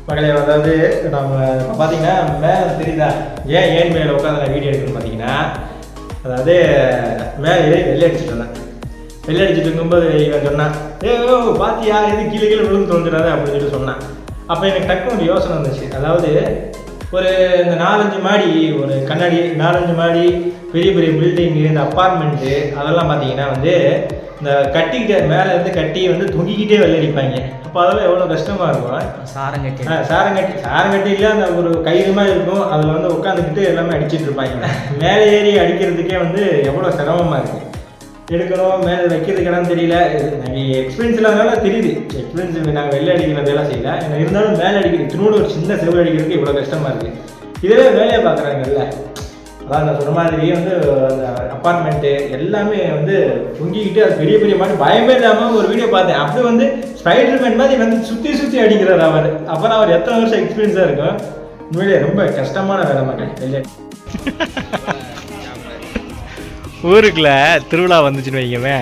மகளே, அதாவது நம்ம பார்த்தீங்கன்னா மேலே தெரியுதா ஏன் மேலே உட்காந்து நான் வீடியோ எடுக்கணும்னு பார்த்தீங்கன்னா, அதாவது மேலே வெள்ளை அடிச்சுட்டு இருந்தேன். வெள்ளை அடிச்சுட்டு இருக்கும்போது இவன் சொன்னான், பாத்தியா எது கீழே விழுந்து தோன்றுறாது அப்படின்னு சொல்லிட்டு சொன்னான். அப்போ எனக்கு டக்குனு ஒரு யோசனை வந்துச்சு. அதாவது ஒரு இந்த 4-5 மாடி, ஒரு கண்ணாடி 4-5 மாடி பெரிய பெரிய பில்டிங்கு, இந்த அப்பார்ட்மெண்ட்டு அதெல்லாம் பார்த்தீங்கன்னா வந்து இந்த கட்டிக்கிட்ட மேலே இருந்து கட்டி வந்து தொங்கிக்கிட்டே வெள்ளடிப்பாங்க. அப்போ அதெல்லாம் எவ்வளோ கஷ்டமாக இருக்கும். சாரங்கட்டி இல்லை, அந்த ஒரு கயிறு மாதிரி இருக்கும், அதில் வந்து உட்காந்துக்கிட்டு எல்லாமே அடிச்சுட்டு இருப்பாங்க. மேலே ஏறி அடிக்கிறதுக்கே வந்து எவ்வளோ சிரமமாக இருக்குது. எடுக்கணும், மேலே வைக்கிறதுக்கு இடம் தெரியல. நாங்கள் எக்ஸ்பீரியன்ஸ் இல்லாதனால தெரியுது. எக்ஸ்பீரியன்ஸ் நாங்கள் வெளில அடிக்கிற வேலை செய்யல. எனக்கு இருந்தாலும் மேலே அடிக்கிறது திருநூறு ஒரு சின்ன செவ்வல் அடிக்கிறதுக்கு இவ்வளோ கஷ்டமாக இருக்குது. இதுவே வேலையை பார்க்குறாங்கல்ல, அதான் நான் சொன்ன மாதிரி வந்து அந்த அப்பார்ட்மெண்ட்டு எல்லாமே வந்து தொங்கிக்கிட்டு அது பெரிய பெரிய மாதிரி பயமே இல்லாமல் ஒரு வீடியோ பார்த்தேன். அப்படி வந்து ஸ்பைடர்மேன் மாதிரி வந்து சுற்றி அடிக்கிறார் அவர். அப்புறம் அவர் எத்தனை வருஷம் எக்ஸ்பீரியன்ஸாக இருக்கும். உண்மையிலே ரொம்ப கஷ்டமான வேலை மக்கள். வெளியே ஊருக்குள்ள திருவிழா வந்துச்சுன்னு வைக்கவே